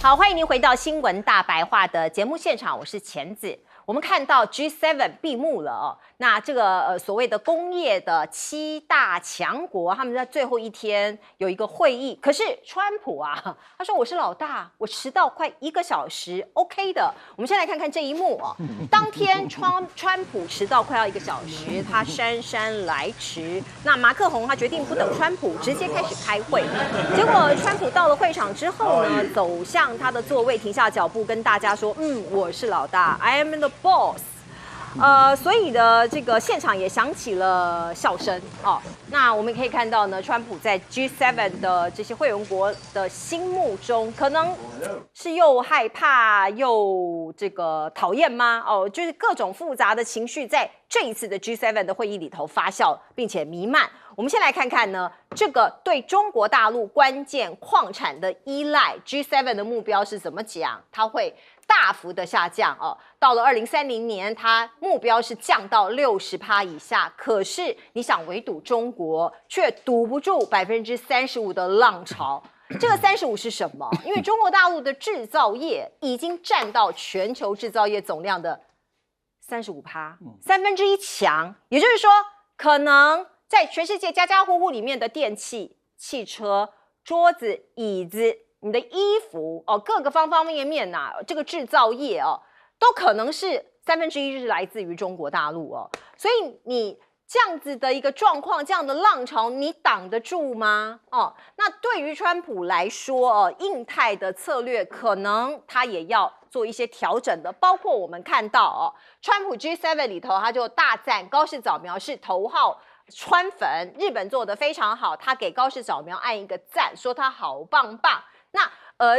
好，欢迎您回到新闻大白话的节目现场，我是钱子。我们看到 G7 闭幕了哦，那这个所谓的工业的7大强国，他们在最后一天有一个会议。可是川普啊，他说我是老大，我迟到快1个小时 ，OK 的。我们先来看看这一幕哦。当天川普迟到快要1个小时，他姗姗来迟。那马克宏他决定不等川普，直接开始开会。结果川普到了会场之后呢，走向他的座位，停下脚步，跟大家说：“我是老大 ，I am the boss。”所以呢，这个现场也响起了笑声哦。那我们可以看到呢，川普在 G7 的这些会员国的心目中，可能是又害怕又这个讨厌吗？哦，就是各种复杂的情绪在这一次的 G7 的会议里头发酵，并且弥漫。我们先来看看呢，这个对中国大陆关键矿产的依赖 ，G7 的目标是怎么讲？它会大幅的下降哦。到了2030年，它目标是降到60%以下。可是你想围堵中国，却堵不住35%的浪潮。这个35是什么？因为中国大陆的制造业已经占到全球制造业总量的35%，1/3强。也就是说，可能在全世界家家户户里面的电器、汽车、桌子、椅子、你的衣服哦，各个方方面面呐，这个制造业哦，都可能是1/3是来自于中国大陆哦。所以你这样子的一个状况，这样的浪潮，你挡得住吗？哦，那对于川普来说哦，印太的策略可能他也要做一些调整的，包括我们看到哦，川普 G7 里头他就大赞高市早苗是头号川粉，日本做得非常好，他给高市早苗按一个赞，说他好棒棒。那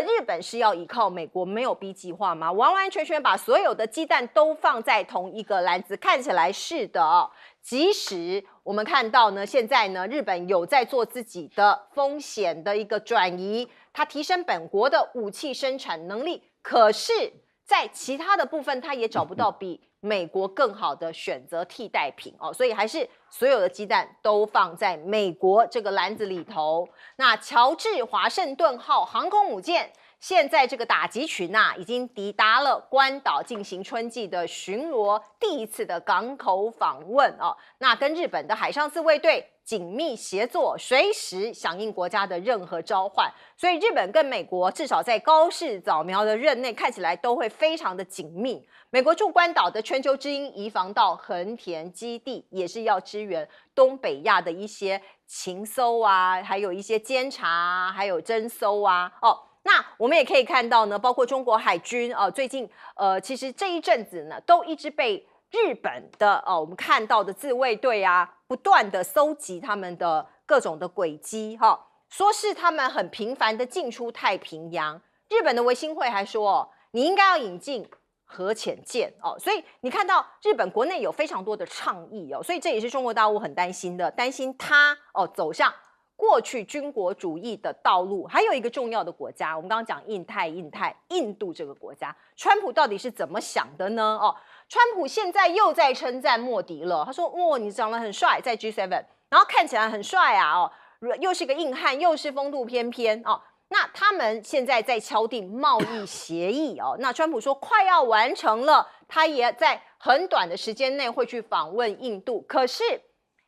日本是要依靠美国没有 B 计划吗？完完全全把所有的鸡蛋都放在同一个篮子，看起来是的哦。即使我们看到呢，现在呢，日本有在做自己的风险的一个转移，它提升本国的武器生产能力，可是，在其他的部分，它也找不到比美国更好的选择替代品哦，所以还是所有的鸡蛋都放在美国这个篮子里头。那乔治华盛顿号航空母舰现在这个打击群已经抵达了关岛进行春季的巡逻，第一次的港口访问哦。那跟日本的海上自卫队紧密协作，随时响应国家的任何召唤。所以日本跟美国至少在高市早苗的任内看起来都会非常的紧密。美国驻关岛的全球之鹰移防到横田基地，也是要支援东北亚的一些情搜还有一些监察还有侦搜哦。那我们也可以看到呢，包括中国海军最近其实这一阵子呢，都一直被日本的我们看到的自卫队不断的搜集他们的各种的轨迹说是他们很频繁的进出太平洋。日本的维新会还说你应该要引进核潜舰所以你看到日本国内有非常多的倡议所以这也是中国大陆很担心的，担心它走向过去军国主义的道路。还有一个重要的国家，我们刚刚讲印度这个国家，川普到底是怎么想的呢？川普现在又在称赞莫迪了，他说：“你长得很帅，在 G7， 然后看起来很帅又是个硬汉，又是风度翩翩那他们现在在敲定贸易协议那川普说快要完成了，他也在很短的时间内会去访问印度。可是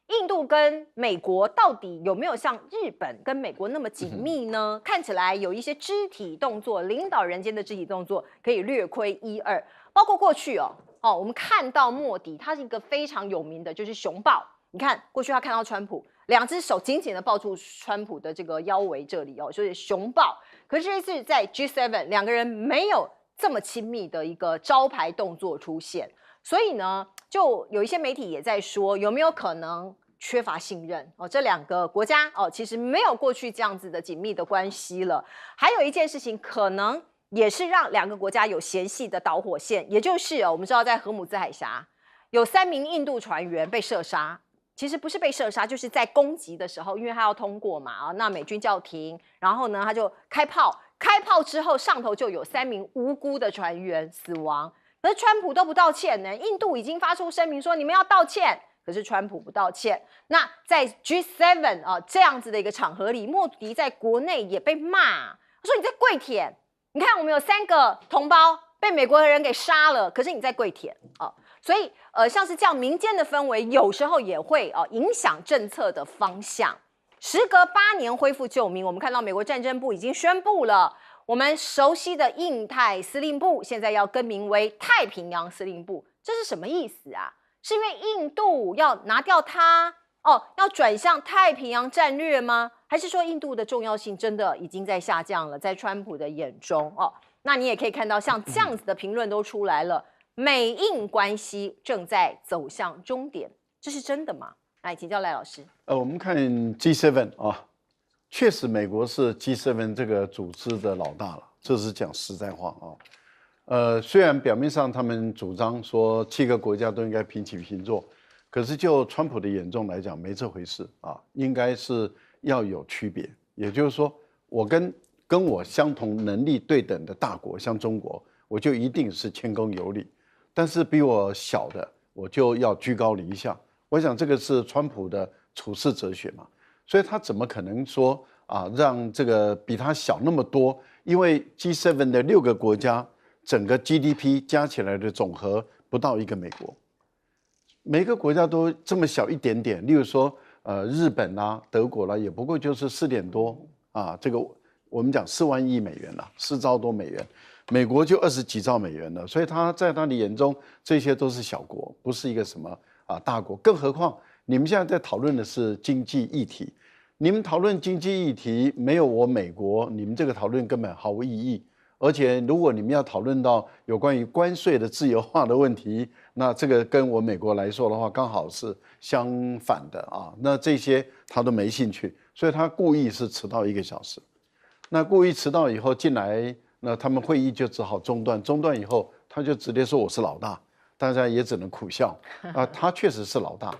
印度跟美国到底有没有像日本跟美国那么紧密呢？看起来有一些肢体动作，领导人间的肢体动作可以略窥一二。包括过去我们看到莫迪，他是一个非常有名的，就是熊抱。你看过去他看到川普，两只手紧紧的抱住川普的这个腰围这里所以熊抱。可是这次在 G7， 两个人没有这么亲密的一个招牌动作出现，所以呢，就有一些媒体也在说，有没有可能缺乏信任这两个国家其实没有过去这样子的紧密的关系了。还有一件事情，可能也是让两个国家有嫌隙的导火线，也就是我们知道在荷姆兹海峡有3名印度船员被射杀。其实不是被射杀，就是在攻击的时候，因为他要通过嘛那美军叫停，然后呢他就开炮之后，上头就有3名无辜的船员死亡。可是川普都不道歉呢，印度已经发出声明说你们要道歉，可是川普不道歉。那在 G7 这样子的一个场合里，莫迪在国内也被骂，他说你在跪舔，你看我们有3个同胞被美国人给杀了，可是你在跪舔啊，所以像是这样民间的氛围，有时候也会影响政策的方向。时隔8年恢复旧名，我们看到美国战争部已经宣布了，我们熟悉的印太司令部现在要更名为太平洋司令部，这是什么意思啊？是因为印度要拿掉它要转向太平洋战略吗？还是说印度的重要性真的已经在下降了，在川普的眼中那你也可以看到像这样子的评论都出来了，美印关系正在走向终点，这是真的吗？来请教赖老师。我们看 G7 确实美国是 G7 这个组织的老大了，这是讲实在话虽然表面上他们主张说7个国家都应该平起平坐，可是就川普的眼中来讲，没这回事应该是要有区别。也就是说，我跟我相同能力对等的大国，像中国，我就一定是谦恭有礼；但是比我小的，我就要居高临下。我想这个是川普的处世哲学嘛，所以他怎么可能说让这个比他小那么多？因为 G7 的6个国家。整个 GDP 加起来的总和不到1个美国，每个国家都这么小一点点。例如说，日本德国啦，也不过就是4点多这个我们讲4万亿美元啦，4兆多美元，美国就20几兆美元了。所以他在他的眼中，这些都是小国，不是一个什么大国。更何况你们现在在讨论的是经济议题，你们讨论经济议题没有我美国，你们这个讨论根本毫无意义。而且，如果你们要讨论到有关于关税的自由化的问题，那这个跟我美国来说的话，刚好是相反的那这些他都没兴趣，所以他故意是迟到1个小时。那故意迟到以后进来，那他们会议就只好中断。中断以后，他就直接说我是老大，大家也只能苦笑他确实是老大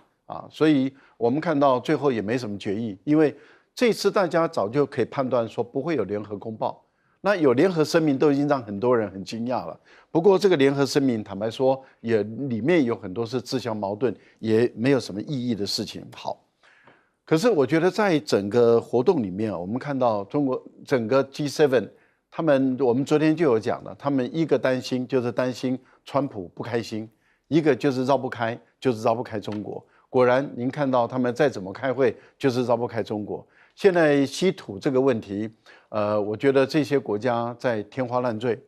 所以我们看到最后也没什么决议，因为这次大家早就可以判断说不会有联合公报。那有联合声明都已经让很多人很惊讶了。不过这个联合声明，坦白说，也里面有很多是自相矛盾，也没有什么意义的事情。好，可是我觉得在整个活动里面我们看到中国整个 G7， 我们昨天就有讲了，他们一个担心就是担心川普不开心，一个就是绕不开中国。果然，您看到他们再怎么开会，就是绕不开中国。现在稀土这个问题，我觉得这些国家在天花乱坠，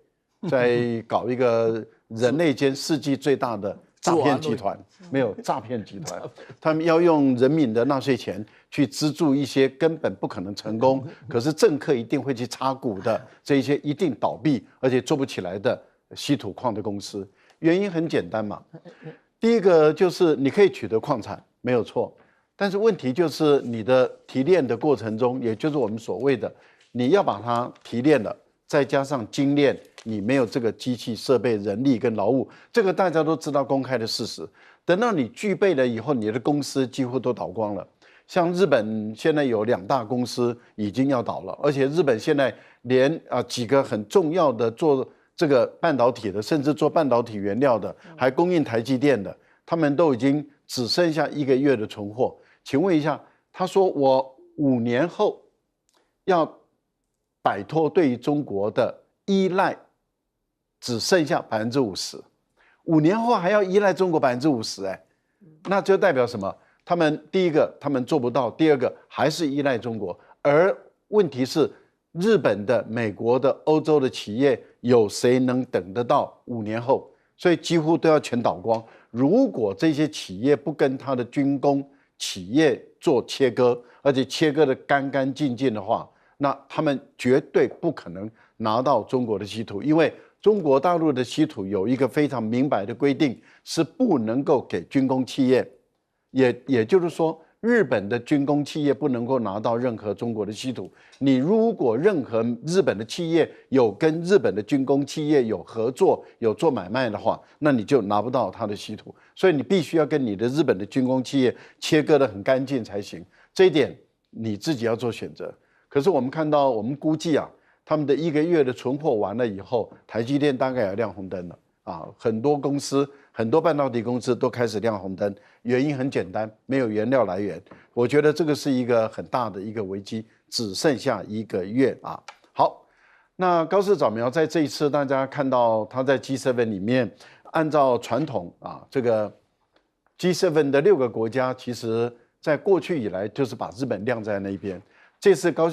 在搞一个人类间世纪最大的诈骗集团，没有诈骗集团，他们要用人民的纳税钱去资助一些根本不可能成功，可是政客一定会去插股的这一些一定倒闭而且做不起来的稀土矿的公司。原因很简单嘛，第一个就是你可以取得矿产，没有错。但是问题就是你的提炼的过程中，也就是我们所谓的你要把它提炼了，再加上精炼，你没有这个机器设备、人力跟劳务，这个大家都知道公开的事实。等到你具备了以后，你的公司几乎都倒光了。像日本现在有2大公司已经要倒了，而且日本现在连几个很重要的做这个半导体的，甚至做半导体原料的，还供应台积电的，他们都已经只剩下1个月的存货。请问一下，他说我5年后要摆脱对于中国的依赖，只剩下50%，5年后还要依赖中国50%，那就代表什么？他们第一个他们做不到，第二个还是依赖中国。而问题是，日本的、美国的、欧洲的企业有谁能等得到5年后？所以几乎都要全倒光。如果这些企业不跟他的军工企业做切割，而且切割的干干净净的话，那他们绝对不可能拿到中国的稀土，因为中国大陆的稀土有一个非常明白的规定，是不能够给军工企业，也就是说，日本的军工企业不能够拿到任何中国的稀土。你如果任何日本的企业有跟日本的军工企业有合作、有做买卖的话，那你就拿不到它的稀土。所以你必须要跟你的日本的军工企业切割得很干净才行。这一点你自己要做选择。可是我们看到，我们估计他们的1个月的存货完了以后，台积电大概要亮红灯了很多公司、很多半导体公司都开始亮红灯。原因很简单，没有原料来源。我觉得这个是一个很大的一个危机，只剩下1个月好，那高市早苗在这一次，大家看到他在 G7 里面，按照传统啊，这个 G7 的6个国家，其实在过去以来就是把日本晾在那边。这次高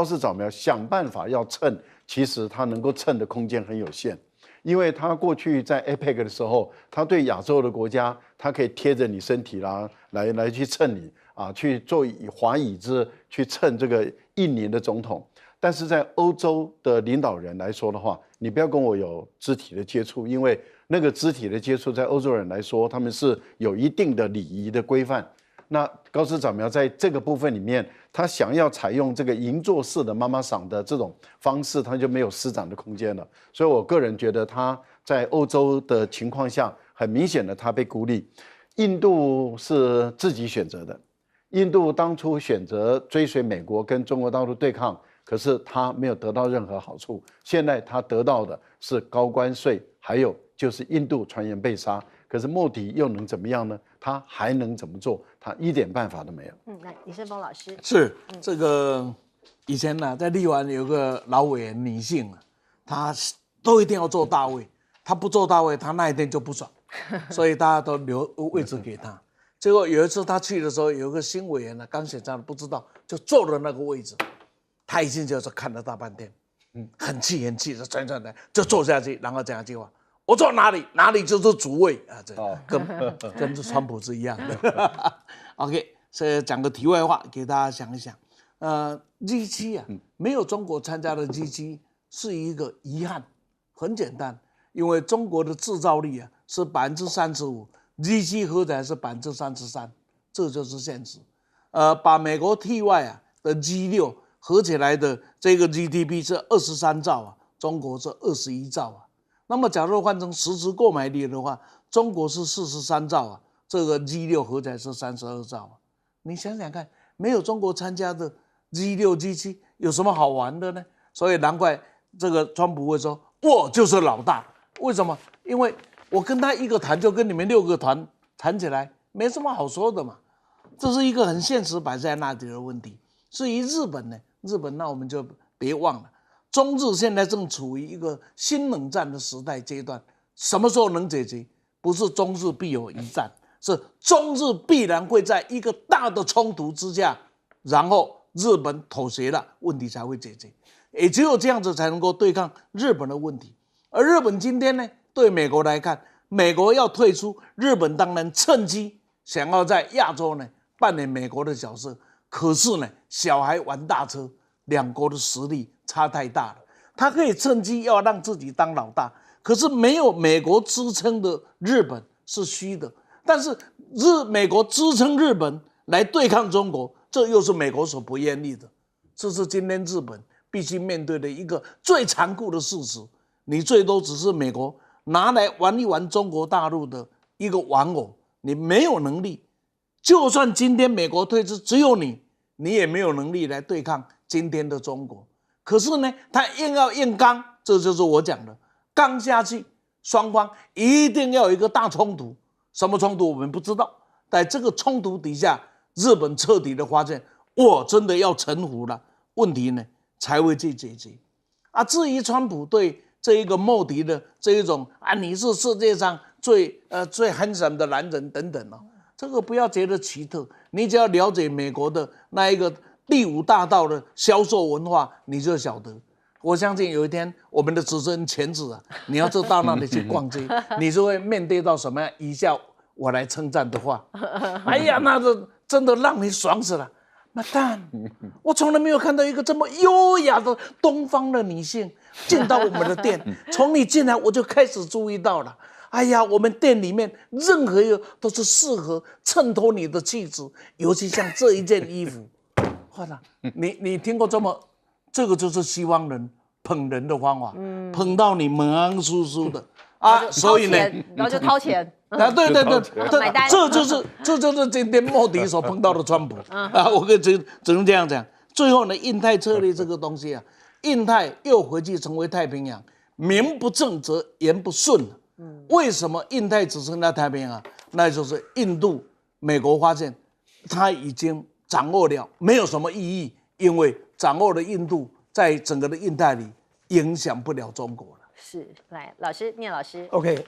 市早苗想办法要蹭，其实他能够蹭的空间很有限。因为他过去在 APEC 的时候，他对亚洲的国家，他可以贴着你身体啦，来去蹭你啊，去做滑椅子去蹭这个印尼的总统。但是在欧洲的领导人来说的话，你不要跟我有肢体的接触，因为那个肢体的接触在欧洲人来说，他们是有一定的礼仪的规范。那高市早苗在这个部分里面，他想要采用这个银座式的妈妈桑的这种方式，他就没有施展的空间了。所以我个人觉得他在欧洲的情况下，很明显的他被孤立。印度是自己选择的，印度当初选择追随美国跟中国大陆对抗，可是他没有得到任何好处。现在他得到的是高关税，还有就是印度传言被杀。可是莫迪又能怎么样呢？他还能怎么做？他一点办法都没有。那李胜峰老师是这个以前呢，在立完有个老委员女性啊，她都一定要坐大位，她不坐大位，她那一天就不爽，所以大家都留位置给她。结果有一次她去的时候，有个新委员呢，刚选上不知道，就坐了那个位置，她一进去就看了大半天，很气的转来就坐下去，然后讲一句话。我坐哪里，哪里就是主位啊！这跟这川普是一样的。OK， 所以讲个题外话给大家想一想。G7 啊，没有中国参加的 G7是一个遗憾，很简单，因为中国的制造力啊是35%，G7合起来是33%，这就是现实。把美国替外啊的 G6合起来的这个 GDP 是23兆啊，中国是21兆啊。那么，假如换成实质购买力的话，中国是43兆啊，这个 G6合起来是32兆啊。你想想看，没有中国参加的 G6、G7有什么好玩的呢？所以难怪这个川普会说，我就是老大。为什么？因为我跟他一个谈，就跟你们6个团谈起来，没什么好说的嘛。这是一个很现实摆在那里的问题。至于日本呢，日本那我们就别忘了。中日现在正处于一个新冷战的时代阶段，什么时候能解决？不是中日必有一战，是中日必然会在一个大的冲突之下，然后日本妥协了，问题才会解决。也只有这样子才能够对抗日本的问题。而日本今天呢，对美国来看，美国要退出，日本当然趁机想要在亚洲呢扮演美国的角色。可是呢，小孩玩大车，两国的实力差太大了，他可以趁机要让自己当老大，可是没有美国支撑的日本是虚的，但是美国支撑日本来对抗中国，这又是美国所不愿意的，这是今天日本必须面对的一个最残酷的事实。你最多只是美国拿来玩一玩中国大陆的一个玩偶，你没有能力，就算今天美国退出，只有你也没有能力来对抗今天的中国。可是呢，他硬要硬刚，这就是我讲的，刚下去，双方一定要有一个大冲突。什么冲突我们不知道，在这个冲突底下，日本彻底的发现，我真的要臣服了，问题呢才会去解决。至于川普对这一个莫迪的这一种你是世界上最handsome的男人等等这个不要觉得奇特，你只要了解美国的那一个第5大道的销售文化，你就晓得。我相信有一天我们的子孙钱子你要到那里去逛街，你就会面对到什么样以下我来称赞的话。哎呀，那真的让你爽死了。Madam， 我从来没有看到一个这么优雅的东方的女性进到我们的店，从你进来我就开始注意到了。哎呀，我们店里面任何一个都是适合衬托你的气质，尤其像这一件衣服。哇啦，你听过这个就是西方人捧人的方法，捧到你忙酥酥的所以呢，然后就掏钱。对，买单。这就是今天莫迪所碰到的川普我可以只能这样讲。最后呢，印太策略这个东西印太又回去成为太平洋，名不正则言不顺为什么印太只剩下太平洋？那就是印度、美国发现他已经掌握了，没有什么意义，因为掌握了印度，在整个的印太里影响不了中国了。是，来，老师，聂老师。OK，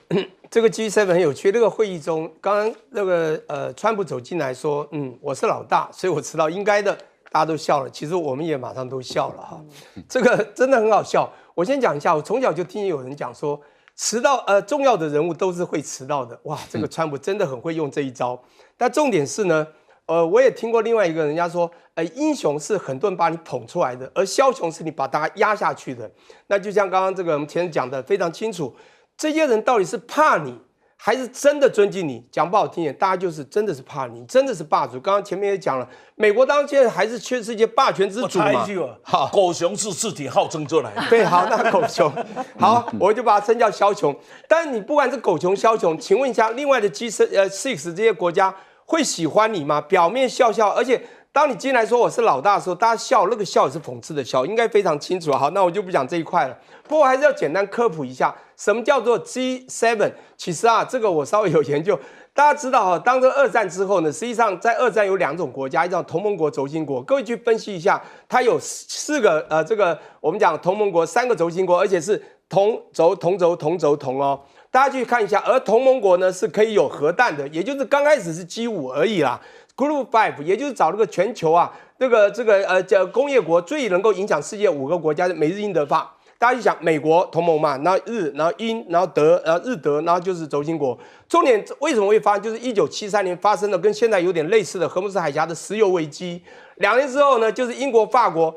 这个 G7 很有趣。这个会议中，刚刚那个川普走进来说，我是老大，所以我迟到应该的，大家都笑了。其实我们也马上都笑了哈，这个真的很好笑。我先讲一下，我从小就听有人讲说，迟到重要的人物都是会迟到的。哇，这个川普真的很会用这一招。但重点是呢，我也听过另外一个人家说，英雄是很多人把你捧出来的，而枭雄是你把大家压下去的。那就像刚刚这个我们前面讲的非常清楚，这些人到底是怕你，还是真的尊敬你？讲不好听点，大家就是真的是怕你，真的是霸主。刚刚前面也讲了，美国当然现在还是全世界霸权之主嘛。我插一句好，狗熊是自体号称就来的。对，好，那狗熊，好，我就把它称叫枭雄。但是你不管是狗熊、枭雄，请问一下，另外的 G6这些国家会喜欢你吗？表面笑笑，而且当你进来说我是老大的时候，大家笑，那个笑也是讽刺的笑，应该非常清楚。好，那我就不讲这一块了。不过还是要简单科普一下，什么叫做 G7？ 其实啊，这个我稍微有研究。大家知道啊，当这二战之后呢，实际上在二战有2种国家，一种同盟国、轴心国。各位去分析一下，它有4个这个我们讲同盟国，3个轴心国，而且是同轴哦。大家去看一下，而同盟国呢是可以有核弹的，也就是刚开始是G5而已啦。Group 5， 也就是找那个全球啊，工业国最能够影响世界5个国家，美日英德法。大家去想，美国同盟嘛，然后日，然后英，然后德，然后日德，然后就是轴心国。重点为什么会发生？就是1973年发生的跟现在有点类似的荷姆斯海峡的石油危机。2年之后呢，就是英国、法国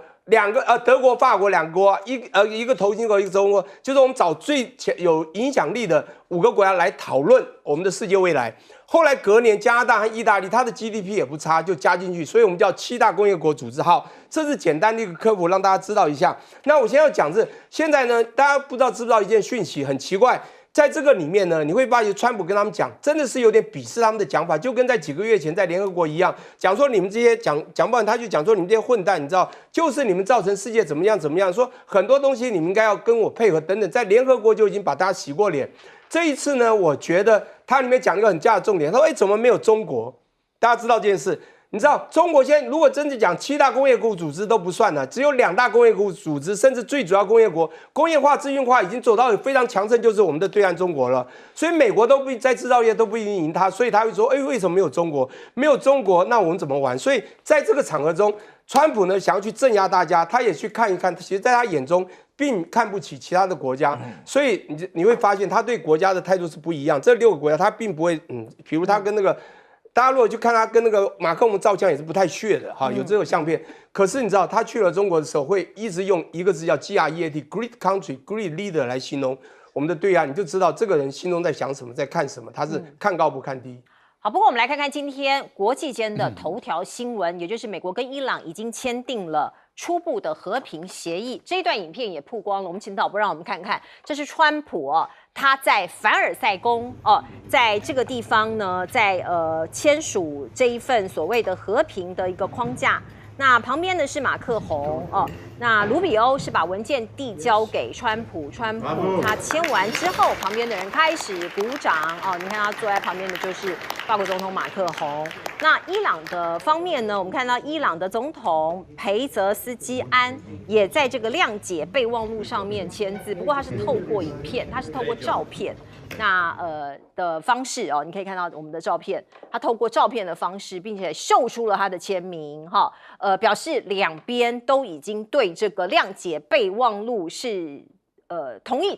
德国、法国2国，一个轴心国，一个轴心国，就是我们找最有影响力的5个国家来讨论我们的世界未来。后来隔年，加拿大和意大利，它的 GDP 也不差，就加进去，所以我们叫7大工业国组织。好，这是简单的一个科普，让大家知道一下。那我现在要讲是，现在呢，大家不知道知不知道一件讯息，很奇怪，在这个里面呢，你会发现川普跟他们讲，真的是有点鄙视他们的讲法，就跟在几个月前在联合国一样，讲说你们这些讲不完，他就讲说你们这些混蛋，你知道，就是你们造成世界怎么样，说很多东西你们应该要跟我配合等等，在联合国就已经把大家洗过脸。这一次呢，我觉得它里面讲一个很大的重点，他说：“怎么没有中国？”大家知道这件事？你知道中国现在如果真的讲7大工业国组织都不算了，只有2大工业国组织，甚至最主要工业国工业化、资讯化已经走到非常强盛，就是我们的对岸中国了。所以美国都不在制造业都不一定赢它，所以他会说：“为什么没有中国？没有中国，那我们怎么玩？”所以在这个场合中，川普呢想要去镇压大家，他也去看一看，其实在他眼中并看不起其他的国家，所以你会发现他对国家的态度是不一样。这6个国家他并不会，比如他跟那个大家如果去看他跟那个马克龙照相也是不太屑的哈，有这种相片。可是你知道他去了中国的时候，会一直用一个字叫 GREAT，Great Country，Great Leader 来形容我们的对岸，你就知道这个人心中在想什么，在看什么，他是看高不看低。好，不过我们来看看今天国际间的头条新闻，也就是美国跟伊朗已经签订了初步的和平协议。这一段影片也曝光了，我们请导播让我们看看，这是川普他在凡尔赛宫在这个地方呢，在签署这一份所谓的和平的一个框架。那旁边的是马克宏那卢比欧是把文件递交给川普，川普他签完之后，旁边的人开始鼓掌你看他坐在旁边的就是法国总统马克宏。那伊朗的方面呢，我们看到伊朗的总统裴泽斯基安也在这个谅解备忘录上面签字，不过他是透过影片，他是透过照片。那的方式你可以看到我们的照片，他透过照片的方式，并且秀出了他的签名表示两边都已经对这个谅解备忘录是同意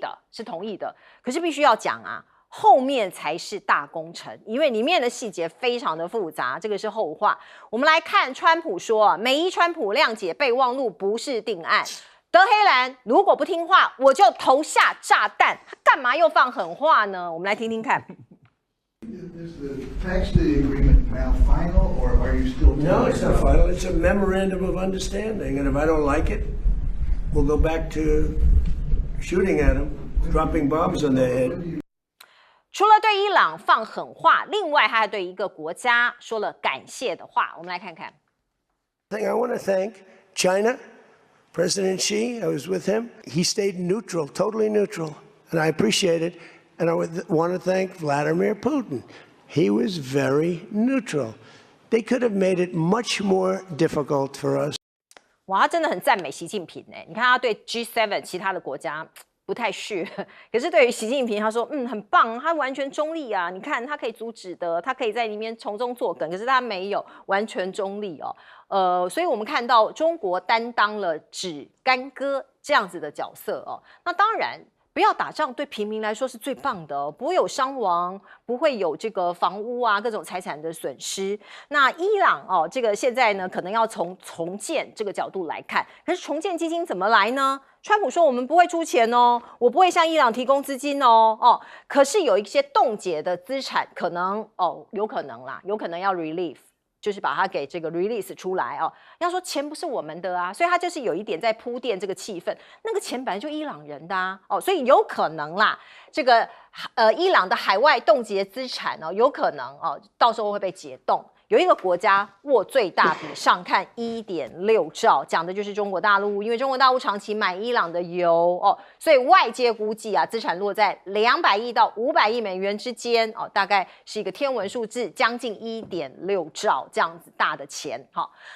的，可是必须要讲后面才是大工程，因为里面的细节非常的复杂，这个是后话。我们来看川普说美伊川普谅解备忘录不是定案。德黑兰如果不听话，我就投下炸弹。他干嘛又放狠话呢？我们来听听看。Is the text of the agreement now final, or are you still? No, it's not final. It's a memorandum of understanding, and if I don't like it, we'll go back to shooting at them, dropping bombs on their head. 除了对伊朗放狠话，另外他还对一个国家说了感谢的话。我们来看看。I want to thank China. President Xi, I was with him. He stayed neutral, totally neutral, and I appreciate it. And I want to thank Vladimir Putin. He was very neutral. They could have made it much more difficult for us. 哇，他真的很赞美习近平哎，你看他对 G7 其他的国家不太屑，可是对于习近平，他说很棒，他完全中立啊，你看他可以阻止的，他可以在里面从中作梗，可是他没有完全中立哦，所以我们看到中国担当了只干戈这样子的角色哦，那当然。不要打仗，对平民来说是最棒的，不会有伤亡，不会有这个房屋啊各种财产的损失。那伊朗哦，这个现在呢，可能要从重建这个角度来看，可是重建基金怎么来呢？川普说我们不会出钱哦，我不会向伊朗提供资金哦，可是有一些冻结的资产，可能有可能啦，有可能要 relief。就是把它给这个 release 出来哦，要说钱不是我们的啊，所以他就是有一点在铺垫这个气氛。那个钱本来就伊朗人的啊，所以有可能啦，这个伊朗的海外冻结资产有可能到时候会被解冻。有一个国家握最大笔，上看1.6兆，讲的就是中国大陆，因为中国大陆长期买伊朗的油所以外界估计啊，资产落在200亿到500亿美元之间大概是一个天文数字，将近1.6兆这样子大的钱。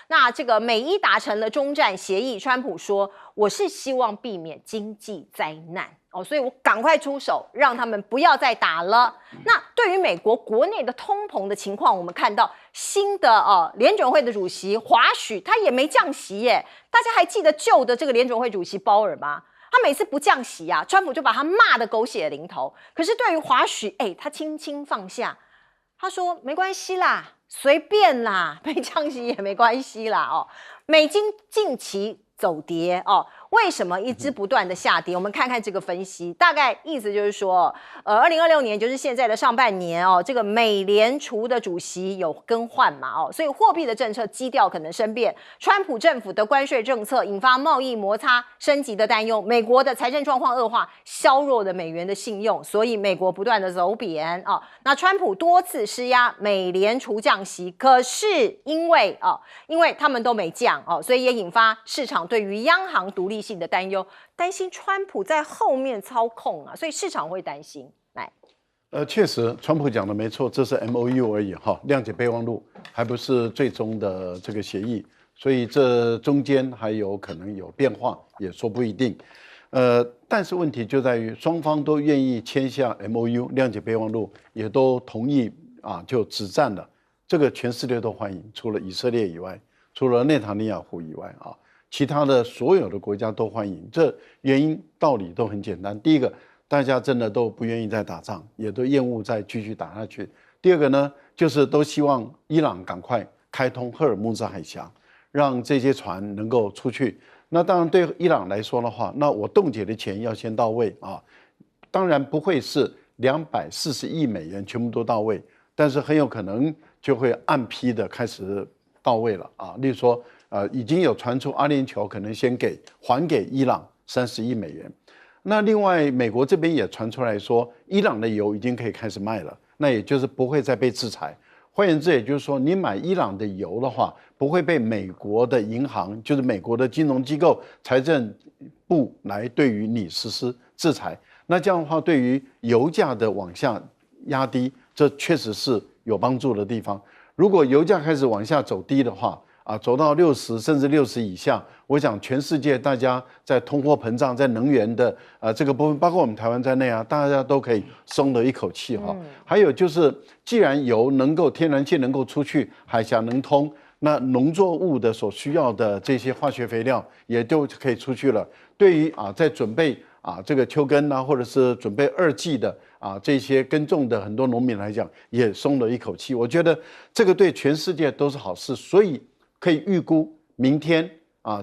那这个美伊达成了中战协议，川普说我是希望避免经济灾难。所以我赶快出手，让他们不要再打了。那对于美国国内的通膨的情况，我们看到新的联准会的主席华许他也没降息耶。大家还记得旧的这个联准会主席鲍尔吗？他每次不降息啊，川普就把他骂得狗血淋头。可是对于华许，他轻轻放下，他说没关系啦，随便啦，没降息也没关系啦美金近期走跌为什么一直不断的下跌？我们看看这个分析，大概意思就是说，2026年就是现在的上半年这个美联储的主席有更换嘛所以货币的政策基调可能生变。川普政府的关税政策引发贸易摩擦升级的担忧，美国的财政状况恶化，削弱了美元的信用，所以美国不断的走贬那川普多次施压美联储降息，可是因为他们都没降所以也引发市场对于央行独立性的担忧，担心川普在后面操控啊，所以市场会担心。来，确实，川普讲的没错，这是 MOU 而已谅解备忘录，还不是最终的这个协议，所以这中间还有可能有变化，也说不一定。但是问题就在于双方都愿意签下 MOU 谅解备忘录，也都同意就止战了，这个全世界都欢迎，除了以色列以外，除了内塔尼亚胡以外其他的所有的国家都欢迎，这原因道理都很简单。第一个，大家真的都不愿意再打仗，也都厌恶再继续打下去。第二个呢，就是都希望伊朗赶快开通赫尔木兹海峡，让这些船能够出去。那当然对伊朗来说的话，那我冻结的钱要先到位当然不会是240亿美元全部都到位，但是很有可能就会按批的开始到位了例如说已经有传出阿联酋可能先还给伊朗30亿美元。那另外美国这边也传出来说，伊朗的油已经可以开始卖了，那也就是不会再被制裁。换言之，也就是说，你买伊朗的油的话，不会被美国的银行，就是美国的金融机构、财政部来对于你实施制裁。那这样的话，对于油价的往下压低，这确实是有帮助的地方。如果油价开始往下走低的话，走到60甚至60以下，我想全世界大家在通货膨胀、在能源的这个部分，包括我们台湾在内大家都可以松了一口气还有就是，既然油能够天然气能够出去，海峡能通，那农作物的所需要的这些化学肥料也就可以出去了。对于在准备这个秋耕或者是准备2季的这些耕种的很多农民来讲，也松了一口气。我觉得这个对全世界都是好事，所以可以预估明天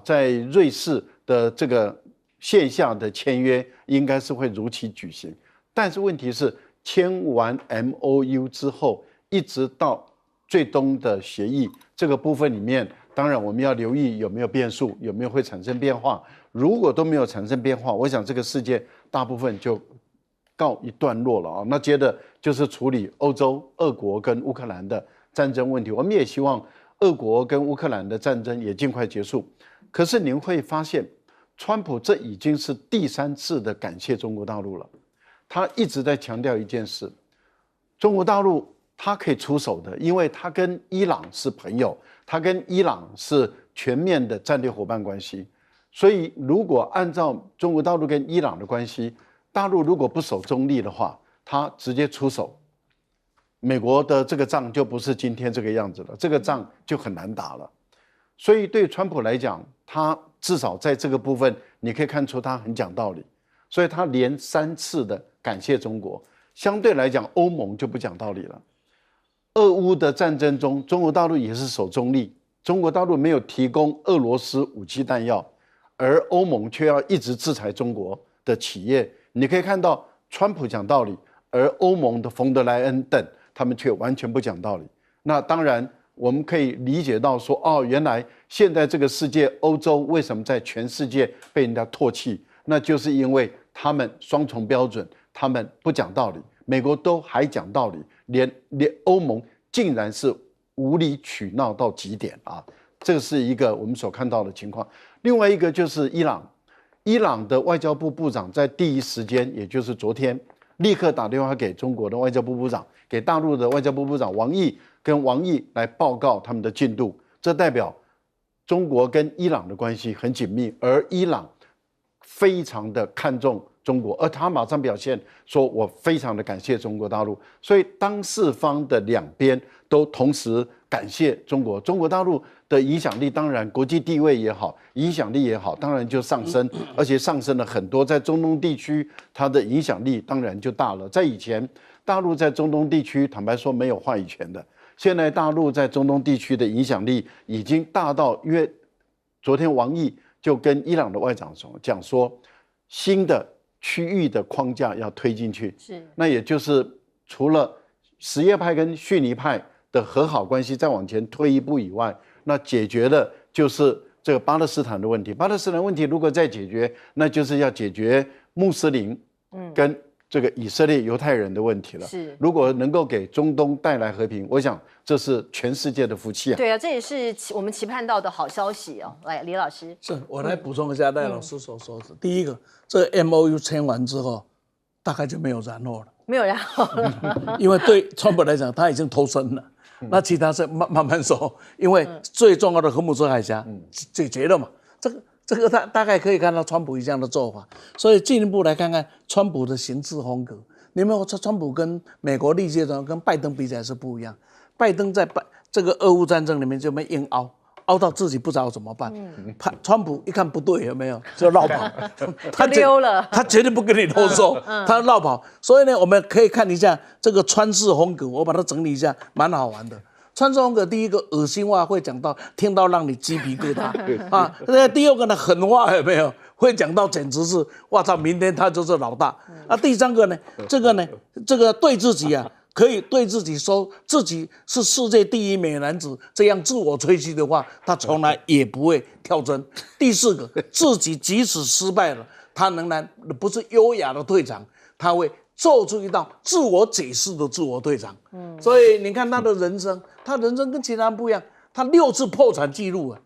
在瑞士的这个线下的签约应该是会如期举行。但是问题是，签完 MOU 之后，一直到最终的协议这个部分里面，当然我们要留意有没有变数，有没有会产生变化。如果都没有产生变化，我想这个世界大部分就告一段落了那接着就是处理欧洲俄国跟乌克兰的战争问题。我们也希望俄国跟乌克兰的战争也尽快结束。可是您会发现，川普这已经是第3次的感谢中国大陆了。他一直在强调一件事：中国大陆他可以出手的，因为他跟伊朗是朋友，他跟伊朗是全面的战略伙伴关系。所以，如果按照中国大陆跟伊朗的关系，大陆如果不守中立的话，他直接出手，美国的这个仗就不是今天这个样子了，这个仗就很难打了。所以对川普来讲，他至少在这个部分，你可以看出他很讲道理，所以他连3次的感谢中国。相对来讲，欧盟就不讲道理了。俄乌的战争中，中国大陆也是守中立，中国大陆没有提供俄罗斯武器弹药，而欧盟却要一直制裁中国的企业。你可以看到，川普讲道理，而欧盟的冯德莱恩等他们却完全不讲道理。那当然，我们可以理解到说，哦，原来现在这个世界，欧洲为什么在全世界被人家唾弃？那就是因为他们双重标准，他们不讲道理。美国都还讲道理，连欧盟竟然是无理取闹到极点啊！这是一个我们所看到的情况。另外一个就是伊朗，伊朗的外交部部长在第一时间，也就是昨天，立刻打电话给中国的外交部部长，给大陆的外交部部长王毅，跟王毅来报告他们的进度。这代表中国跟伊朗的关系很紧密，而伊朗非常的看重中国，而他马上表现说：“我非常的感谢中国大陆。”所以当事方的两边都同时感谢中国，中国大陆的影响力当然国际地位也好，影响力也好，当然就上升，而且上升了很多。在中东地区，它的影响力当然就大了。在以前，大陆在中东地区，坦白说没有话语权的。现在大陆在中东地区的影响力已经大到，因为昨天王毅就跟伊朗的外长讲说，新的区域的框架要推进去，那也就是除了什叶派跟逊尼派的和好关系再往前推一步以外，那解决的就是这个巴勒斯坦的问题。巴勒斯坦问题如果再解决，那就是要解决穆斯林跟这个以色列犹太人的问题了。是，如果能够给中东带来和平，我想这是全世界的福气啊。对啊，这也是我们期盼到的好消息哦。来，李老师，是我来补充一下赖老师所说的。第一个，这个 MOU 签完之后，大概就没有然后了，没有然后了，因为对川普来讲，他已经投身了。那其他是慢慢说，因为最重要的荷姆斯海峡解决了嘛，这个大概可以看到川普这样的做法，所以进一步来看看川普的行事风格。你们说川普跟美国历届的跟拜登比起来是不一样，拜登在这个俄乌战争里面就没硬凹到自己不知道怎么办。川普一看不对，有没有就绕跑，他溜了，他绝对不跟你啰嗦，他绕跑。所以呢，我们可以看一下这个川式风格，我把它整理一下，蛮好玩的。川式风格第一个恶心话会讲到听到让你鸡皮疙瘩啊，第二个呢狠话有没有会讲到简直是哇操，明天他就是老大啊。第三个呢，这个对自己啊。可以对自己说自己是世界第一美男子，这样自我吹嘘的话，他从来也不会跳针。第四个，自己即使失败了，他仍然不是优雅的退场，他会做出一道自我解释的自我退场。所以你看他的人生，他人生跟其他人不一样，他6次破产记录啊。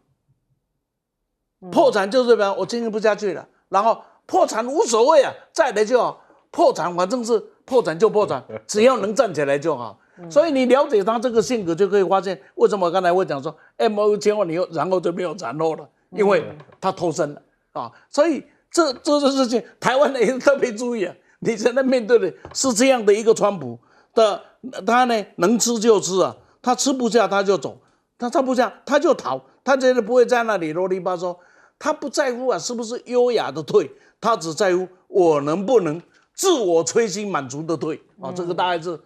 破产就是什么？我经营不下去了，然后破产无所谓啊，再来就好。破产反正是破产就破产，只要能站起来就好。所以你了解他这个性格，就可以发现为什么刚才我讲说 MOU 签完以后，然后就没有然后了，因为他脱身了啊。所以这事情，台湾人也特别注意啊。你现在面对的是这样的一个川普的，他呢能吃就吃啊，他吃不下他就走，他吃不下他就逃，他绝对不会在那里啰里吧嗦。他不在乎啊是不是优雅的退，他只在乎我能不能自我吹嘘满足的退啊，这个大概是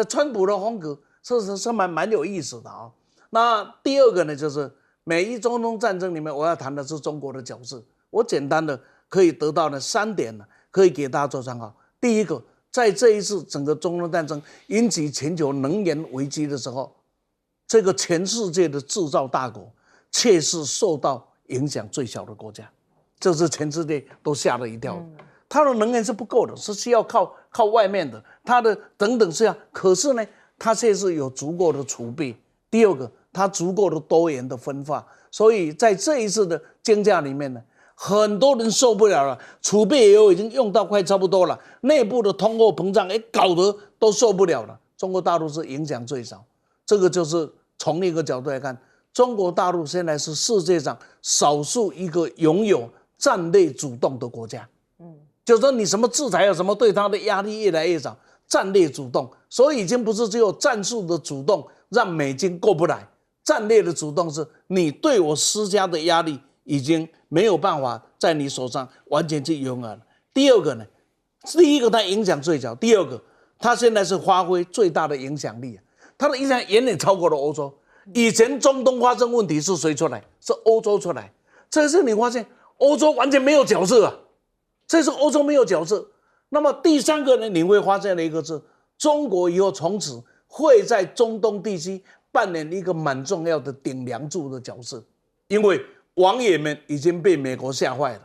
川普的风格，是蛮有意思的啊。那第二个呢，就是美伊中东战争里面，我要谈的是中国的角色。我简单的可以得到的3点呢，可以给大家做参考。第一个，在这一次整个中东战争引起全球能源危机的时候，这个全世界的制造大国却是受到影响最小的国家，这是全世界都吓了一跳。它的能源是不够的，是需要靠外面的，它的等等是要，可是呢，它却是有足够的储备。第二个，它足够的多元的分化，所以在这一次的竞价里面呢，很多人受不了了，储备油已经用到快差不多了，内部的通货膨胀搞得都受不了了。中国大陆是影响最少。这个就是从另一个角度来看，中国大陆现在是世界上少数一个拥有战略主动的国家。就是说你什么制裁有什么对它的压力越来越少，战略主动，所以已经不是只有战术的主动让美金过不来，战略的主动是你对我施加的压力已经没有办法在你手上完全去拥有了。第二个呢，第一个它影响最小，第二个它现在是发挥最大的影响力，它的影响远远超过了欧洲。以前中东发生问题是谁出来？是欧洲出来。这次你发现欧洲完全没有角色啊，这是欧洲没有角色。那么第三个呢，你会发现了一个是中国以后从此会在中东地区扮演一个蛮重要的顶梁柱的角色，因为王爷们已经被美国吓坏了，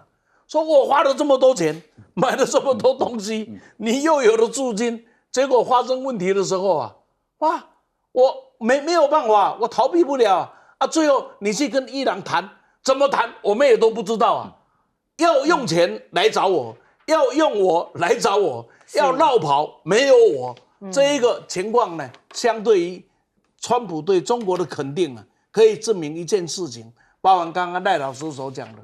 说我花了这么多钱买了这么多东西，你又有了驻军，结果发生问题的时候啊，哇，我没有办法，我逃避不了啊！最后你去跟伊朗谈，怎么谈我们也都不知道啊，要用钱来找我，要用我来找我，要绕跑没有我。这一个情况呢，相对于川普对中国的肯定啊，可以证明一件事情，包含刚刚赖老师所讲的，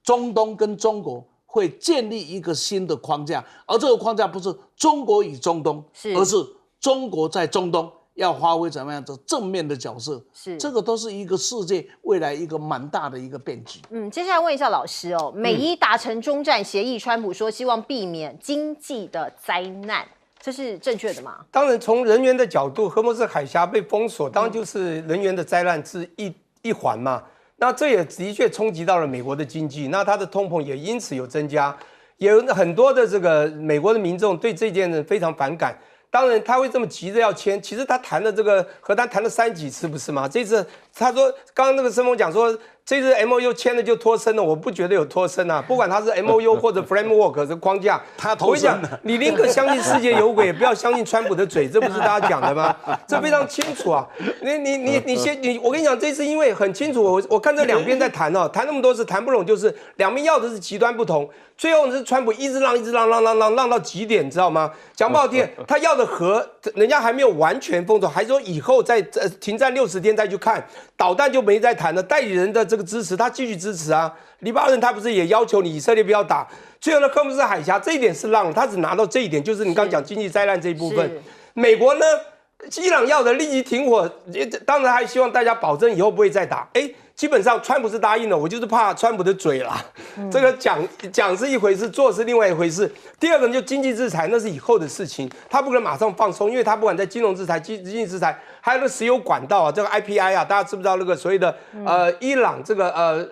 中东跟中国会建立一个新的框架，而这个框架不是中国与中东，而是中国在中东要发挥怎么样的正面的角色，这个都是一个世界未来一个蛮大的一个变局。接下来问一下老师哦，美伊达成中战协议，川普说希望避免经济的灾难，这是正确的吗？当然，从人员的角度，荷姆斯海峡被封锁，当然就是人员的灾难之一环嘛。那这也的确冲击到了美国的经济，那它的通膨也因此有增加，也有很多的这个美国的民众对这件事非常反感。当然，他会这么急着要签，其实他谈的这个和他谈了3几次，不是吗？这次他说，刚刚那个申峰讲说，这次 MOU 签了就脱身了，我不觉得有脱身啊。不管他是 MOU 或者 Framework 这框架，他脱身了。你宁可相信世界有鬼，也不要相信川普的嘴，这不是大家讲的吗？这非常清楚啊。我跟你讲，这次因为很清楚，我看这两边在谈哦，谈那么多次谈不拢，就是两边要的是极端不同。最后是川普一直让到极点，你知道吗？讲不好听，他要的和人家还没有完全封锁，还说以后再停战60天再去看，导弹就没再谈了。代理人的这个支持，他继续支持啊。黎巴嫩他不是也要求你以色列不要打？最后呢，荷姆斯海峡这一点是让了，他只拿到这一点，就是你刚讲经济灾难这一部分。美国呢，伊朗要的立即停火，当然还希望大家保证以后不会再打。基本上川普是答应了，我就是怕川普的嘴啦。这个讲是一回事，做是另外一回事。第二个就经济制裁，那是以后的事情，他不可能马上放松，因为他不管在金融制裁、经济制裁，还有那个石油管道啊，这个 IPI 啊，大家知不知道那个所谓的伊朗这个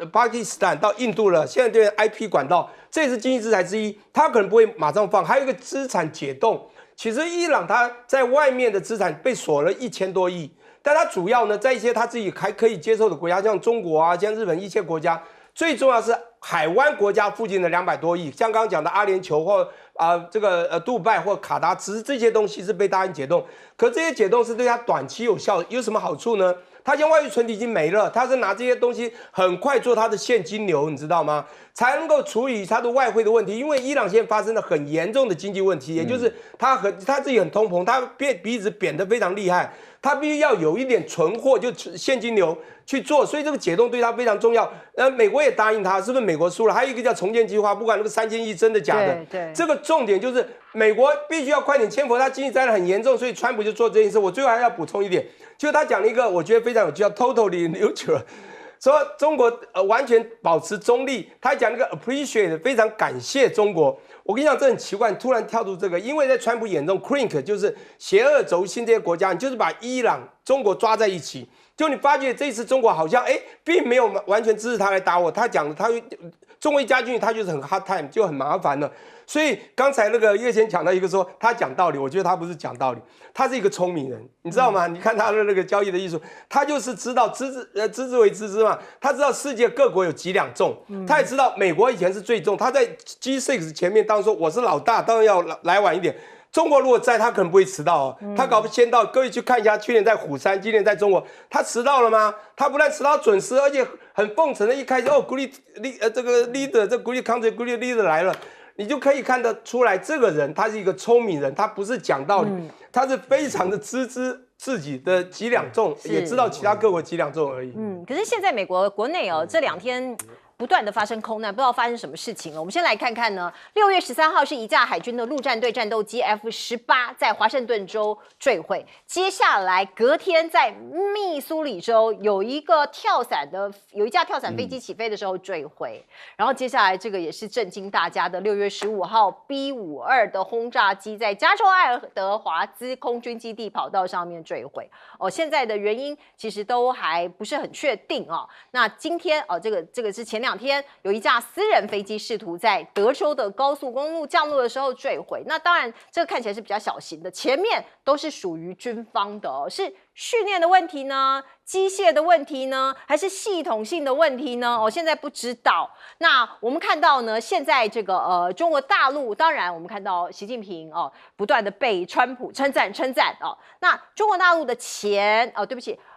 巴基斯坦到印度了，现在对 IP 管道，这也是经济制裁之一，他可能不会马上放。还有一个资产解冻，其实伊朗他在外面的资产被锁了1000多亿。但他主要呢，在一些他自己还可以接受的国家，像中国啊，像日本一些国家，最重要是海湾国家附近的200多亿，像刚刚讲的阿联酋或杜拜或卡达，只是这些东西是被答应解冻，可这些解冻是对他短期有效，有什么好处呢？他现在外汇存底已经没了，他是拿这些东西很快做他的现金流，你知道吗？才能够处理他的外汇的问题。因为伊朗现在发生了很严重的经济问题，也就是他自己很通膨，他鼻子贬得非常厉害，他必须要有一点存货，就现金流去做，所以这个解冻对他非常重要。美国也答应他，是不是？美国输了，还有一个叫重建计划，不管那个3000亿真的假的，对，这个重点就是美国必须要快点签符，他经济灾难很严重，所以川普就做这件事。我最后还要补充一点，就是他讲了一个我觉得非常有趣，叫 totally neutral。说中国完全保持中立，他还讲那个 appreciate 非常感谢中国。我跟你讲，这很奇怪，突然跳出这个，因为在川普眼中 ，CRINC 就是邪恶轴心这些国家，你就是把伊朗、中国抓在一起。就你发觉这次中国好像并没有完全支持他来打我，他讲的中国一加进去，他就是很 hard time， 就很麻烦了。所以刚才那个叶先讲到一个说他讲道理，我觉得他不是讲道理，他是一个聪明人，你知道吗？你看他的那个交易的艺术，他就是知道知之为知之嘛，他知道世界各国有几两重，他也知道美国以前是最重，他在 G6 前面当说我是老大，当然要来晚一点。中国如果在，他可能不会迟到哦，他搞不先到。各位去看一下，去年在虎山，今年在中国，他迟到了吗？他不但迟到准时，而且很奉承的，一开始这个 leader， 这 great country great leader 来了。你就可以看得出来，这个人他是一个聪明人，他不是讲道理，他是非常的知自己的几两重，也知道其他各国几两重而已。可是现在美国国内这2天不断的发生空难，不知道发生什么事情了。我们先来看看呢，6月13号是一架海军的陆战队战斗机 F-18在华盛顿州坠毁，接下来隔天在密苏里州有一架跳伞飞机起飞的时候坠毁，然后接下来这个也是震惊大家的6月15号 B-52的轰炸机在加州爱德华兹空军基地跑道上面坠毁。现在的原因其实都还不是很确定哦。那今天这个是前2天有一架私人飞机试图在德州的高速公路降落的时候坠毁。那当然这个看起来是比较小型的，前面都是属于军方的是训练的问题呢，机械的问题呢，还是系统性的问题呢？现在不知道。那我们看到呢，现在这个中国大陆，当然我们看到习近平不断的被川普称赞那中国大陆的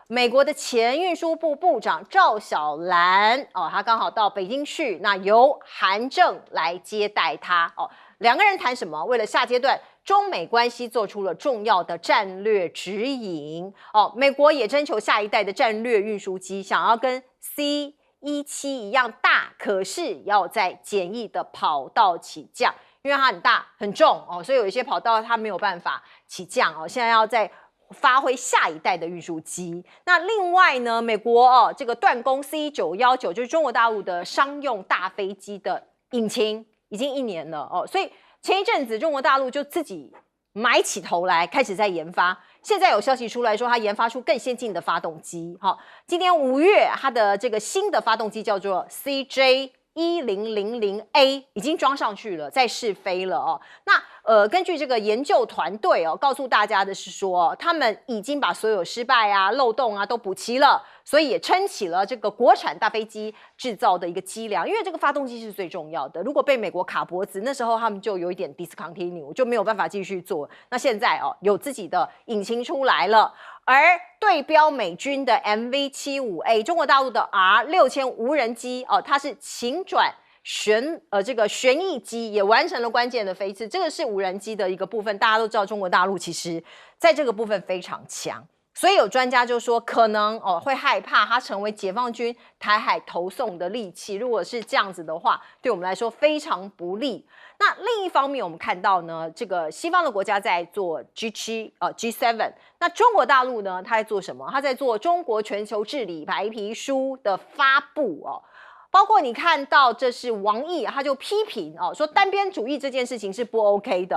美国的前运输部部长赵小兰他刚好到北京去，那由韩正来接待他2个人谈什么？为了下阶段中美关系做出了重要的战略指引美国也征求下一代的战略运输机，想要跟 C-17一样大，可是要在简易的跑道起降，因为它很大很重所以有一些跑道它没有办法起降现在要在发挥下一代的运输机。那另外呢，美国这个断供 C919就是中国大陆的商用大飞机的引擎，已经1年了所以前一阵子中国大陆就自己埋起头来开始在研发，现在有消息出来说它研发出更先进的发动机今年5月它的这个新的发动机叫做 CJ1000A 已经装上去了，在试飞了那根据这个研究团队告诉大家的是说，他们已经把所有失败漏洞都补齐了，所以也撑起了这个国产大飞机制造的一个机量，因为这个发动机是最重要的。如果被美国卡脖子，那时候他们就有一点 discontinue， 就没有办法继续做。那现在有自己的引擎出来了。而对标美军的 MV-75A， 中国大陆的 R6000无人机它是倾转旋翼机，也完成了关键的飞次。这个是无人机的一个部分，大家都知道中国大陆其实在这个部分非常强，所以有专家就说可能会害怕它成为解放军台海投送的利器。如果是这样子的话，对我们来说非常不利。那另一方面，我们看到呢，这个西方的国家在做 G7，那中国大陆呢，它在做什么？它在做中国全球治理白皮书的发布包括你看到这是王毅，他就批评说单边主义这件事情是不 OK 的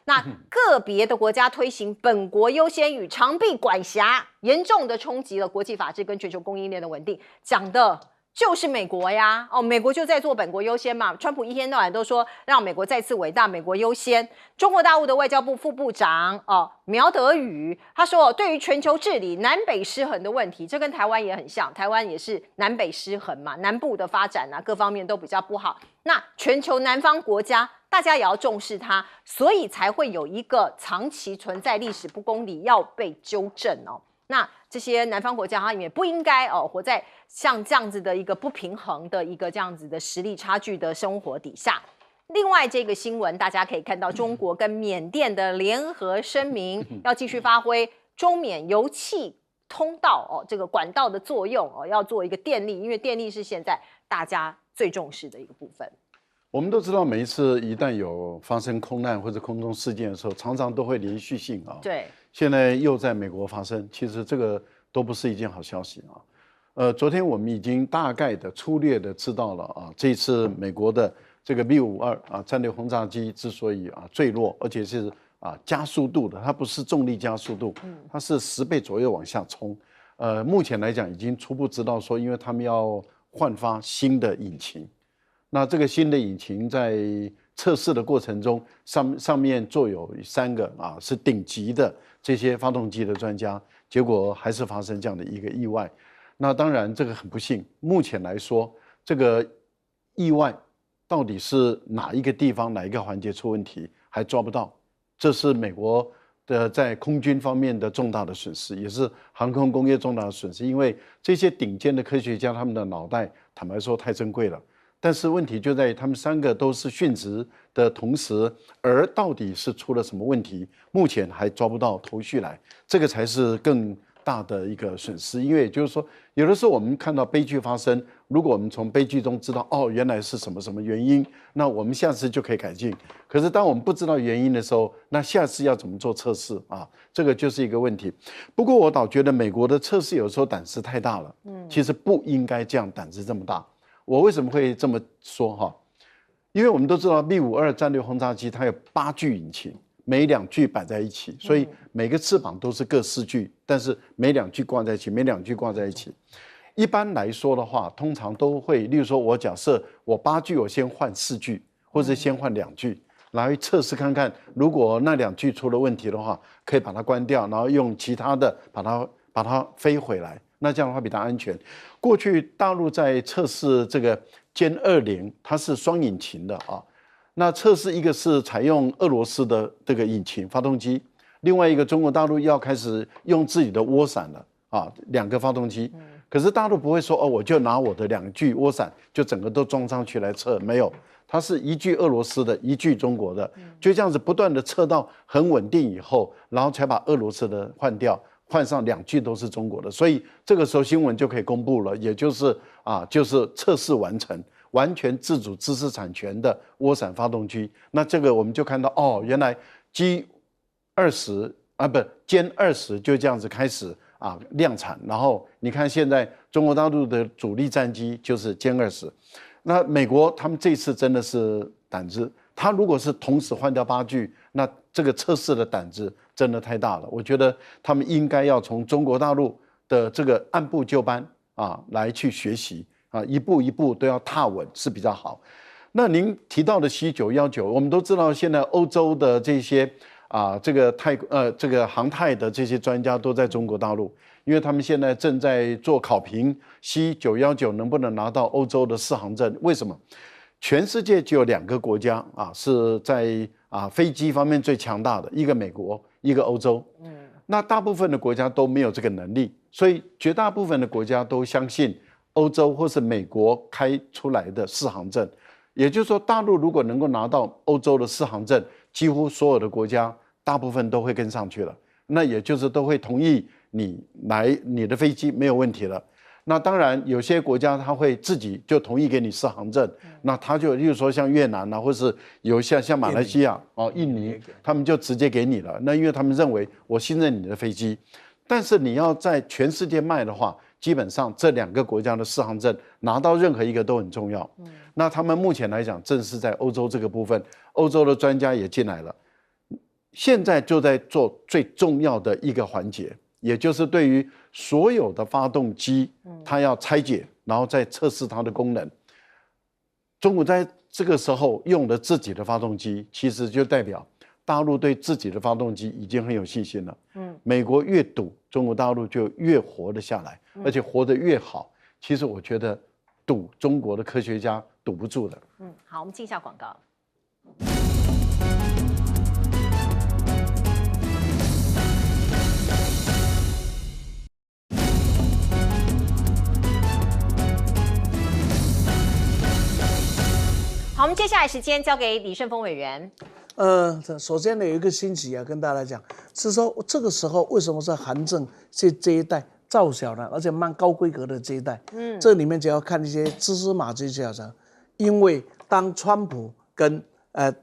那个别的国家推行本国优先与长臂管辖，严重的冲击了国际法治跟全球供应链的稳定，讲的就是美国呀美国就在做本国优先嘛。川普一天到晚都说让美国再次伟大，美国优先。中国大陆的外交部副部长苗德宇他说，对于全球治理南北失衡的问题，这跟台湾也很像，台湾也是南北失衡嘛，南部的发展各方面都比较不好。那全球南方国家大家也要重视它，所以才会有一个长期存在历史不公理要被纠正那这些南方国家，它也不应该活在像这样子的一个不平衡的一个这样子的实力差距的生活底下。另外，这个新闻大家可以看到，中国跟缅甸的联合声明，要继续发挥中缅油气通道这个管道的作用要做一个电力，因为电力是现在大家最重视的一个部分。我们都知道，每一次一旦有发生空难或者空中事件的时候，常常都会连续性对。现在又在美国发生，其实这个都不是一件好消息昨天我们已经大概的粗略的知道了这次美国的这个 B-52战略轰炸机之所以坠落，而且是加速度的，它不是重力加速度，它是10倍左右往下冲。目前来讲已经初步知道说，因为他们要换发新的引擎，那这个新的引擎在测试的过程中，上面坐有3个是顶级的这些发动机的专家，结果还是发生这样的一个意外。那当然这个很不幸，目前来说这个意外到底是哪一个地方哪一个环节出问题还抓不到，这是美国的在空军方面的重大的损失，也是航空工业重大的损失。因为这些顶尖的科学家他们的脑袋坦白说太珍贵了，但是问题就在于他们3个都是殉职的同时，而到底是出了什么问题，目前还抓不到头绪来，这个才是更大的一个损失。因为也就是说，有的时候我们看到悲剧发生，如果我们从悲剧中知道哦原来是什么什么原因，那我们下次就可以改进。可是当我们不知道原因的时候，那下次要怎么做测试啊？这个就是一个问题。不过我倒觉得美国的测试有时候胆子太大了，其实不应该这样胆子这么大。我为什么会这么说哈？因为我们都知道 B-52战略轰炸机它有8具引擎，每2具摆在一起，所以每个翅膀都是各4具，但是每2具挂在一起，每2具挂在一起。一般来说的话，通常都会，例如说我假设我8具，我先换4具，或者先换2具，来测试看看，如果那2具出了问题的话，可以把它关掉，然后用其他的把它飞回来。那这样的话比较安全。过去大陆在测试这个歼20，它是双引擎的啊。那测试一个是采用俄罗斯的这个引擎发动机，另外一个中国大陆要开始用自己的涡伞了啊，2个发动机。可是大陆不会说哦，我就拿我的2具涡伞就整个都装上去来测，没有，它是1具俄罗斯的，1具中国的，就这样子不断的测到很稳定以后，然后才把俄罗斯的换掉。换上2具都是中国的，所以这个时候新闻就可以公布了，也就是就是测试完成，完全自主知识产权的涡伞发动机。那这个我们就看到哦，原来歼20就这样子开始量产，然后你看现在中国大陆的主力战机就是歼20，那美国他们这次真的是胆子，他如果是同时换掉8具，那这个测试的胆子真的太大了。我觉得他们应该要从中国大陆的这个按部就班来去学习一步一步都要踏稳是比较好。那您提到的 C919，我们都知道现在欧洲的这些这个航太的这些专家都在中国大陆，因为他们现在正在做考评 C919能不能拿到欧洲的适航证。为什么？全世界只有2个国家是在飞机方面最强大的，一个美国，一个欧洲。那大部分的国家都没有这个能力，所以绝大部分的国家都相信欧洲或是美国开出来的适航证。也就是说，大陆如果能够拿到欧洲的适航证，几乎所有的国家大部分都会跟上去了。那也就是都会同意你的飞机没有问题了。那当然，有些国家他会自己就同意给你适航证，那他就，例如说像越南或是有像马来西亚印尼，他们就直接给你了。那因为他们认为我信任你的飞机，但是你要在全世界卖的话，基本上这2个国家的适航证拿到任何一个都很重要。那他们目前来讲，正是在欧洲这个部分，欧洲的专家也进来了，现在就在做最重要的一个环节。也就是对于所有的发动机，它要拆解，然后再测试它的功能。中国在这个时候用了自己的发动机，其实就代表大陆对自己的发动机已经很有信心了。美国越赌，中国大陆就越活得下来，而且活得越好。其实我觉得赌中国的科学家赌不住的。好，我们进一下广告。好，我们接下来时间交给李胜峰委员。首先呢，有一个信息跟大家讲，是说这个时候为什么是韩正这一代赵小兰，而且蛮高规格的这一代，这里面就要看一些蛛丝马迹就要讲，因为当川普跟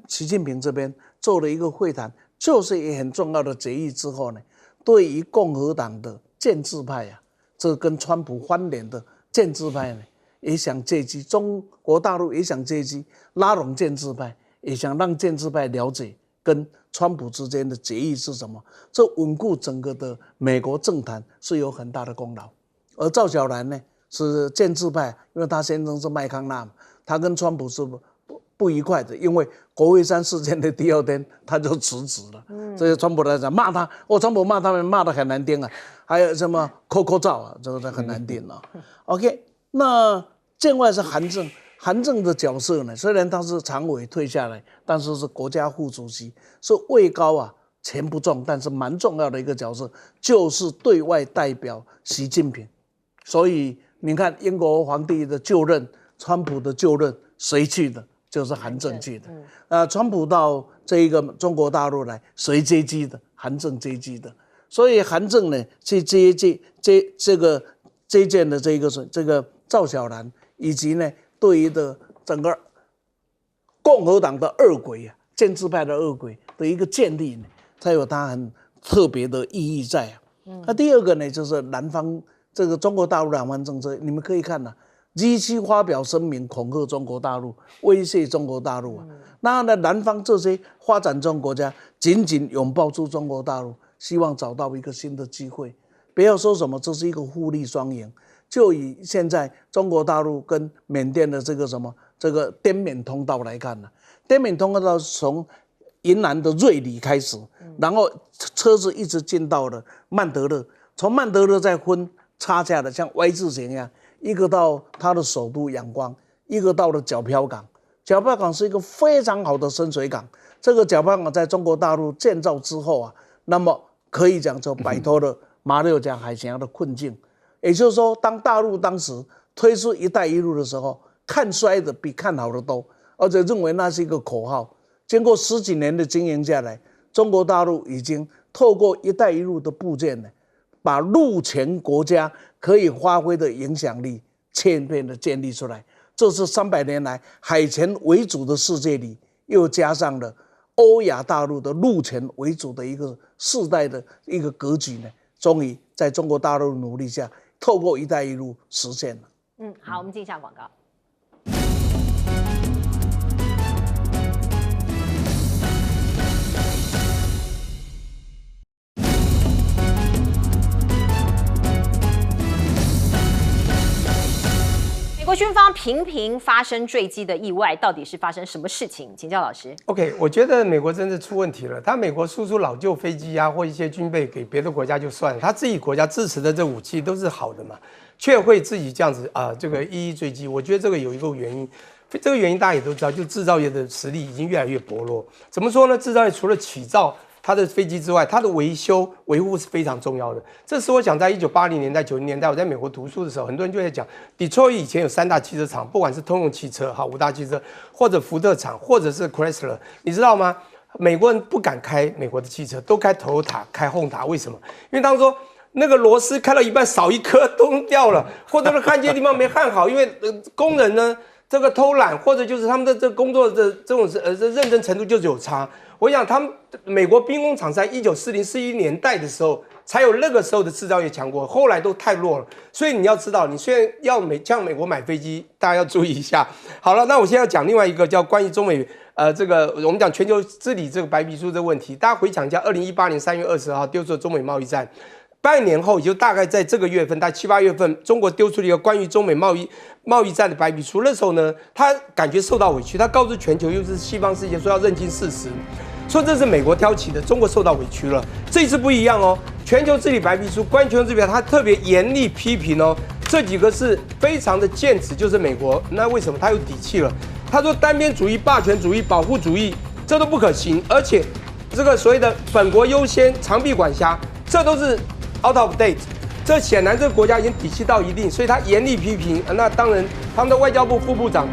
习近平这边做了一个会谈，就是一个很重要的决议之后呢，对于共和党的建制派这跟川普翻脸的建制派呢，也想借机，中国大陆也想借机拉拢建制派，也想让建制派了解跟川普之间的决议是什么，这稳固整个的美国政坛是有很大的功劳。而赵小兰呢是建制派，因为他先生是麦康纳，他跟川普是不愉快的，因为国会山事件的第2天他就辞职了。这些川普来讲骂他，川普骂他们骂得很难听还有什么扣罩这个很难听OK。那另外是韩正的角色呢，虽然他是常委退下来，但是是国家副主席，是位高钱不重，但是蛮重要的一个角色，就是对外代表习近平。所以你看英国皇帝的就任，川普的就任，谁去的？就是韩正去的。川普到这一个中国大陆来，谁接机的？韩正接机的。所以韩正呢去接见的这个赵小兰，以及呢对于的整个共和党的二轨啊，建制派的二轨的一个建立呢，才有它很特别的意义在啊。那第二个呢，就是南方这个中国大陆南方政策，你们可以看G7发表声明恐吓中国大陆，威胁中国大陆啊。那呢，南方这些发展中国家紧紧拥抱住中国大陆，希望找到一个新的机会。不要说什么这是一个互利双赢，就以现在中国大陆跟缅甸的这个滇缅通道来看呢，滇缅通道从云南的瑞里开始，然后车子一直进到了曼德勒，从曼德勒再分叉下的像 Y 字形一样。一个到它的首都仰光，一个到了皎漂港。皎漂港是一个非常好的深水港。这个皎漂港在中国大陆建造之后啊，那么可以讲就摆脱了马六甲海峡的困境。也就是说，当大陆当时推出"一带一路"的时候，看衰的比看好的多，而且认为那是一个口号。经过10几年的经营下来，中国大陆已经透过"一带一路"的部件呢，把陆前国家可以发挥的影响力千遍的建立出来。这是300年来海前为主的世界里，又加上了欧亚大陆的陆前为主的一个世代的一个格局呢，终于在中国大陆的努力下，透过"一带一路"实现了。好，我们进一下广告。美国军方频频发生坠机的意外，到底是发生什么事情？请教老师。OK， 我觉得美国真是出问题了。美国输出老旧飞机啊，或一些军备给别的国家就算了，他自己国家支持的这武器都是好的嘛，却会自己这样子这个一坠机。我觉得这个有一个原因，这个原因大家也都知道，就制造业的实力已经越来越薄弱。怎么说呢？制造业除了起造它的飞机之外，它的维修维护是非常重要的。这是我想在1980年代、90年代我在美国读书的时候，很多人就在讲，Detroit以前有3大汽车厂，不管是通用汽车、5大汽车，或者福特厂，或者是 Chrysler， 你知道吗？美国人不敢开美国的汽车，都开 Toyota、开 Honda， 为什么？因为当时说那个螺丝开到一半少一颗都掉了，或者是焊接地方没焊好，因为工人呢这个偷懒，或者就是他们的这工作的这种认真程度就是有差。我想他们美国兵工厂在1940、41年代的时候才有那个时候的制造业强国，后来都太弱了。所以你要知道，你虽然要向美国买飞机，大家要注意一下。好了，那我现在要讲另外一个叫关于中美这个我们讲全球治理这个白皮书的问题。大家回想一下，2018年3月20号丢出了中美贸易战。半年后，也就大概在这个月份，大概7、8月份，中国丢出了一个关于中美贸易战的白皮书。那时候呢，他感觉受到委屈，他告诉全球，又是西方世界说要认清事实，说这是美国挑起的，中国受到委屈了。这一次不一样哦，全球治理白皮书，关于全球治理，他特别严厉批评哦，这几个是非常的剑指，就是美国。那为什么他有底气了？他说单边主义、霸权主义、保护主义，这都不可行，而且这个所谓的本国优先、长臂管辖，这都是out of date， 这显然这个国家已经底气到一定，所以他严厉批评。那当然，他们的外交部副部长